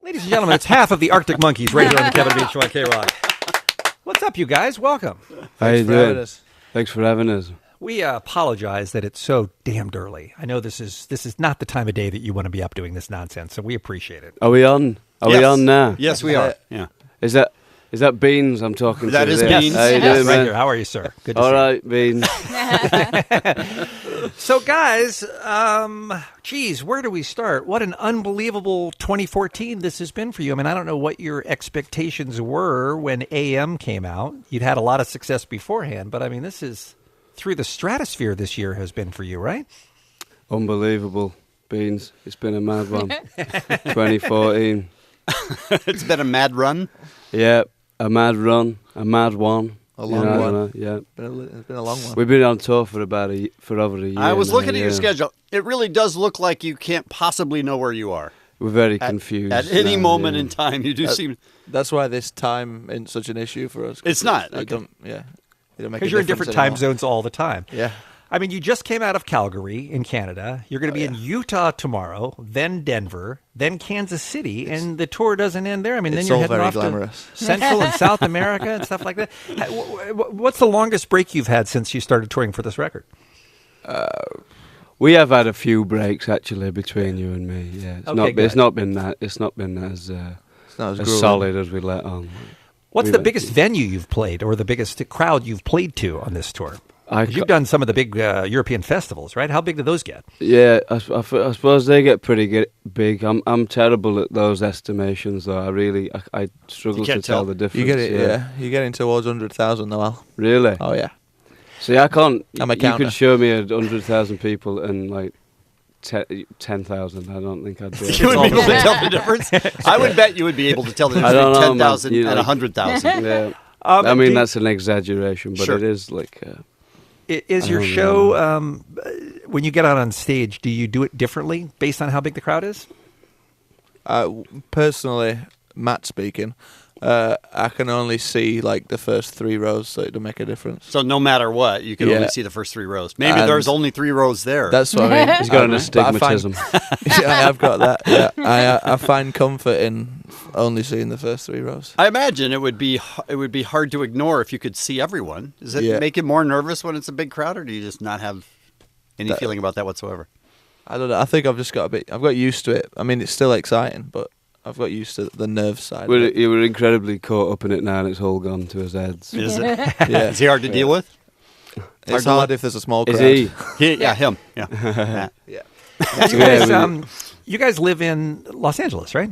Ladies and gentlemen, it's half of the Arctic Monkeys right here on the Kevin and Bean Show on KROQ. What's up, you guys? Welcome. How you doing? Thanks for having us. We apologize that it's so damned early. I know this is not the time of day that you want to be up doing this nonsense, so we appreciate it. Are we on? Are we on now? Yes, we are. Yeah. Is that Beans I'm talking to? That is there? Beans. How you Yes, doing, right man? here. How are you, sir? Good to All see right, Beans. you. So, guys, geez, where do we start? What an unbelievable 2014 this has been for you. I mean, I don't know what your expectations were when AM came out. You'd had a lot of success beforehand, but I mean, this is through the stratosphere this year has been for you, right? Unbelievable, Beans. It's been a mad one. 2014. It's been a mad run. Yeah, a mad run, a mad one. A long one. Yeah. It's been a long one. We've been on tour for for over a year. I was now, looking at your schedule. It really does look like you can't possibly know where you are. We're very confused. At any now, moment yeah. in time, you do seem... That's why this time isn't such an issue for us. It's not. It don't make a Because you're in different difference time anymore. zones all the time. Yeah. I mean, you just came out of Calgary in Canada. You're going to be in Utah tomorrow, then Denver, then Kansas City, and the tour doesn't end there. I mean, then It's you're all heading very off glamorous. to Central and South America and stuff like that. What's the longest break you've had since you started touring for this record? We have had a few breaks actually between you and me. Yeah, it's not been as It's not as as grueling. solid as we let on. What's the biggest venue you've played or the biggest crowd you've played to on this tour? 'Cause you've done some of the big European festivals, right? How big do those get? Yeah, I suppose they get pretty big. I'm terrible at those estimations, though. I struggle You to can't tell tell. the difference. You get it, yeah. You're getting towards 100,000 now, Al. Really? Oh, yeah. See, I can't. I'm a you counter. could show me 100,000 people and like 10,000. I don't think I'd be You able would to. be able to tell the difference? I would bet you would be able to tell the I difference don't between know, man. 10,000 You and know. 100,000. Yeah. Um, I mean, do- that's an exaggeration, but Sure. it is like. Is your I don't show, when you get out on stage, do you do it differently based on how big the crowd is? Personally, Matt speaking, I can only see like the first 3 rows, so it don't make a difference. So no matter what, you can Yeah. only see the first 3 rows. Maybe And there's only 3 rows there. That's what I mean. He's got an But I find- astigmatism. Yeah, I've got that. Yeah, I find comfort in only seeing the first 3 rows. I imagine it would be hard to ignore if you could see everyone. Does it make you more nervous when it's a big crowd, or do you just not have any feeling about that whatsoever? I don't know. I think I've just got I've got used to it. I mean, it's still exciting, but I've got used to the nerve side. of it. You were incredibly caught up in it now, and it's all gone to his heads. Is it? Yeah. Is he hard to deal with? It's hard if there's a small crowd. Is he? Yeah, him. Yeah. Matt. Yeah. You guys, you guys live in Los Angeles, right?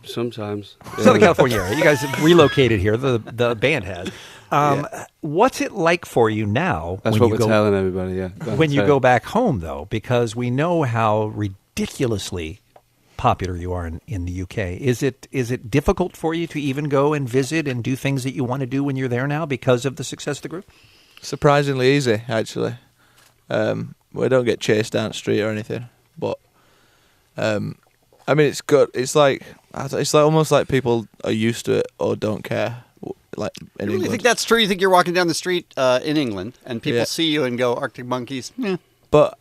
Sometimes. Southern California area. You guys have relocated here. The band has. What's it like for you now? That's what we're telling everybody. Yeah. When you go back home, though, because we know how ridiculously popular you are in the UK. Is it difficult for you to even go and visit and do things that you want to do when you're there now because of the success of the group? Surprisingly easy, actually. We don't get chased down the street or anything, but I mean, it's good. It's like almost like people are used to it or don't care. Like in You really England. think that's true? You think you're walking down the street in England and people Yeah. see you and go, Arctic Monkeys? Yeah. But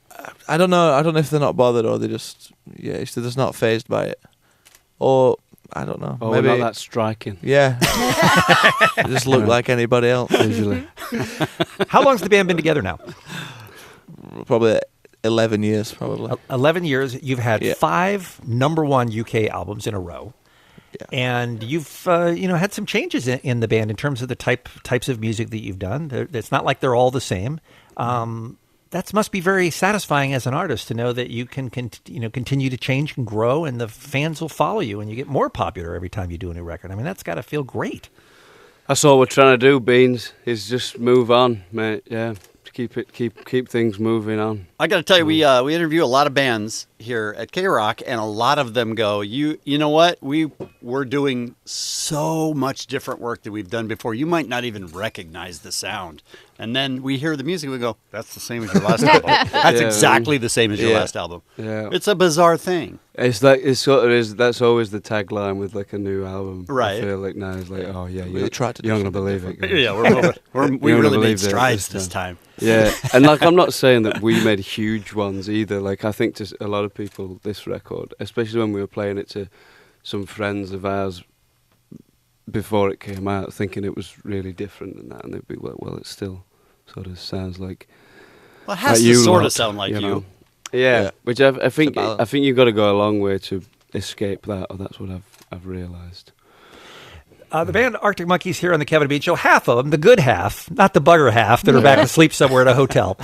I don't know. I don't know if they're not bothered or they just they're just not fazed by it, or I don't know. Oh, Maybe we're not that striking. Yeah, they just look like anybody else. Usually. How long's the band been together now? Probably 11 years, probably. 11 years. You've had Yeah. 5 #1 UK albums in a row. Yeah. And you've had some changes in the band in terms of the types of music that you've done. It's not like they're all the same. That must be very satisfying as an artist to know that you can continue to change and grow, and the fans will follow you, and you get more popular every time you do a new record. I mean, that's got to feel great. That's all we're trying to do, Beans. Is just move on, mate. Yeah. Keep things moving on. I got to tell you, we interview a lot of bands here at KROQ, and a lot of them go, you know what? We're doing so much different work that we've done before. You might not even recognize the sound And then we hear the music, we go, that's the same as your last album. That's exactly the same as your last album. Yeah. It's a bizarre thing. It's like it sort of is. That's always the tagline with like a new album. Right. I feel like now it's like, oh yeah, We tried to do you're not gonna something believe it. different. guys. Yeah, we You're really gonna made believe strides this this time. Yeah, and like I'm not saying that we made huge ones either. Like I think to a lot of people, this record, especially when we were playing it to some friends of ours before it came out, thinking it was really different and that, and they'd be like, well, it still sort of sounds like. Well, it has like to sort lot, of sound like you. know? Yeah, which I think you've got to go a long way to escape that, or that's what I've realised. The band Arctic Monkeys here on the Kevin and Bean Show, half of them, the good half, not the bugger half that are back asleep somewhere at a hotel.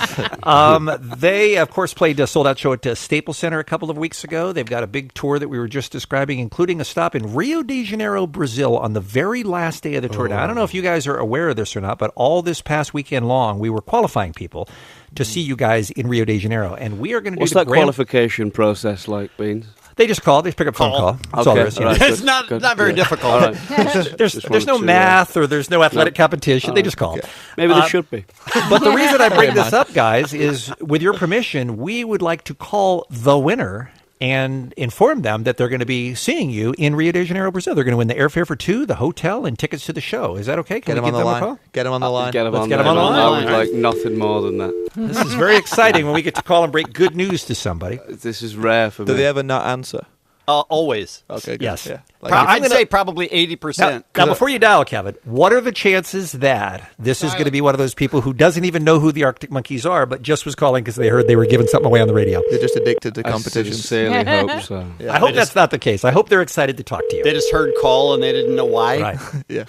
They, of course, played a sold-out show at Staples Center a couple of weeks ago. They've got a big tour that we were just describing, including a stop in Rio de Janeiro, Brazil, on the very last day of the tour. Now, I don't know if you guys are aware of this or not, but all this past weekend long, we were qualifying people to see you guys in Rio de Janeiro, and we are going to do What's that qualification process like, Beans? They just call. They pick up phone call. That's all there is. Right, It's not very difficult. All right. There's no math or there's no athletic competition. They just call. Okay. Maybe there should be. But the reason I bring this up, guys, is with your permission, we would like to call the winner and inform them that they're going to be seeing you in Rio de Janeiro, Brazil. They're going to win the airfare for two, the hotel, and tickets to the show. Is that okay? Can Get we them on give the them a line. call? Get them on the line. Let's get them on the line. I would like nothing more than that. This is very exciting when we get to call and break good news to somebody. This is rare for me. Do they ever not answer? Always. Okay, good. Yes. Yeah. I'd say probably 80%. Now, before you dial, Kevin, what are the chances that this is going to be one of those people who doesn't even know who the Arctic Monkeys are, but just was calling because they heard they were giving something away on the radio? They're just addicted to I competition. sincerely hope so. Yeah. I hope that's not the case. I hope they're excited to talk to you. They just heard call and they didn't know why. Right. Yeah.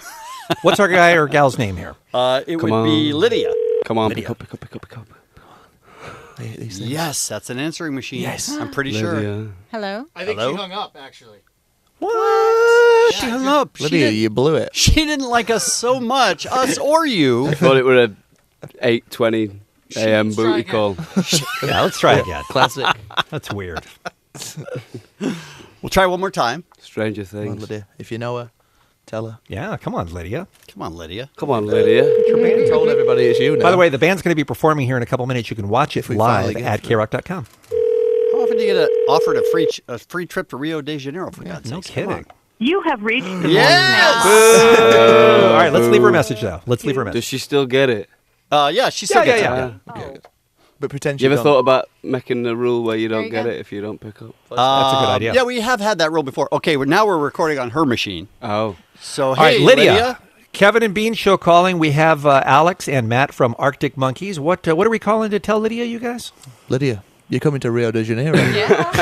What's our guy or gal's name here? It would be Lydia. Come on, Lydia. pick up. I hate these things. Yes, that's an answering machine. Yes. I'm pretty sure. Lydia. Hello? I think Hello? she hung up, actually. What? She hung up. Lydia, you blew it. She didn't like us so much, us or you. I thought it were a 8:20 a.m. Let's try booty again. call. Yeah, let's try again. Classic. That's weird. We'll try one more time. Stranger Come on, things. Lydia. If you know her, tell her. Yeah, come on, Lydia. Come on, Lydia. Come on, Lydia. I told everybody it's you now. By the way, the band's going to be performing here in a couple minutes. You can watch it we live finally get at through. KROQ.com. How often do you get offered a free trip to Rio de Janeiro, for God's No sakes? Come kidding. on. You have reached the Yes! All right, let's leave her a message, though. Let's leave her a Does message. she still get it? Yeah, she still gets it. yeah. But pretend You you ever don't. thought about making a rule where you There don't you get go. it if you don't pick up? That's a good idea. Yeah, we have had that rule before. Okay, now we're recording on her machine. Oh. So, All hey, right, Lydia. Kevin and Bean Show calling. We have Alex and Matt from Arctic Monkeys. What are we calling to tell Lydia, you guys? Lydia, you're coming to Rio de Janeiro.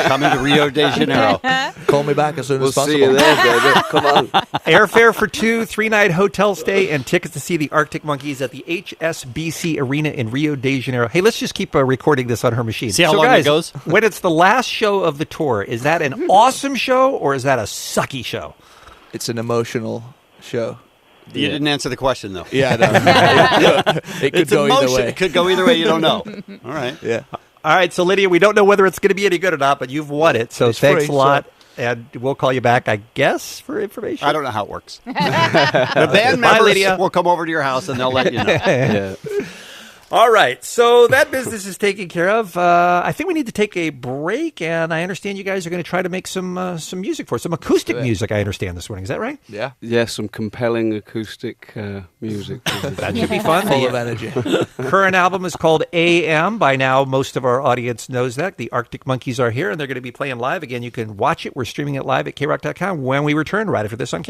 coming to Rio de Janeiro. Call me back as soon We'll as possible. see you there, baby. Come on. Airfare for two, 3-night hotel stay, and tickets to see the Arctic Monkeys at the HSBC Arena in Rio de Janeiro. Hey, let's just keep recording this on her machine. See how so long it guys, goes? When it's the last show of the tour, is that an awesome show or is that a sucky show? It's an emotional show. You didn't answer the question, though. Yeah, no. It could It's go either emotion. way. It could go either way. You don't know. All right. Yeah. All right, so Lydia, we don't know whether it's going to be any good or not, but you've won it. So It's thanks free, a lot. And we'll call you back, I guess, for information. I don't know how it works. The band members Lydia. will come over to your house and they'll let you know. Yeah. All right, so that business is taken care of. I think we need to take a break, and I understand you guys are going to try to make some music for us, some acoustic music, I understand, this morning. Is that right? Yeah. Yeah, some compelling acoustic music. That should be fun. Full of energy. Current album is called AM. By now, most of our audience knows that. The Arctic Monkeys are here, and they're going to be playing live. Again, you can watch it. We're streaming it live at KROQ.com when we return right after this on KROQ.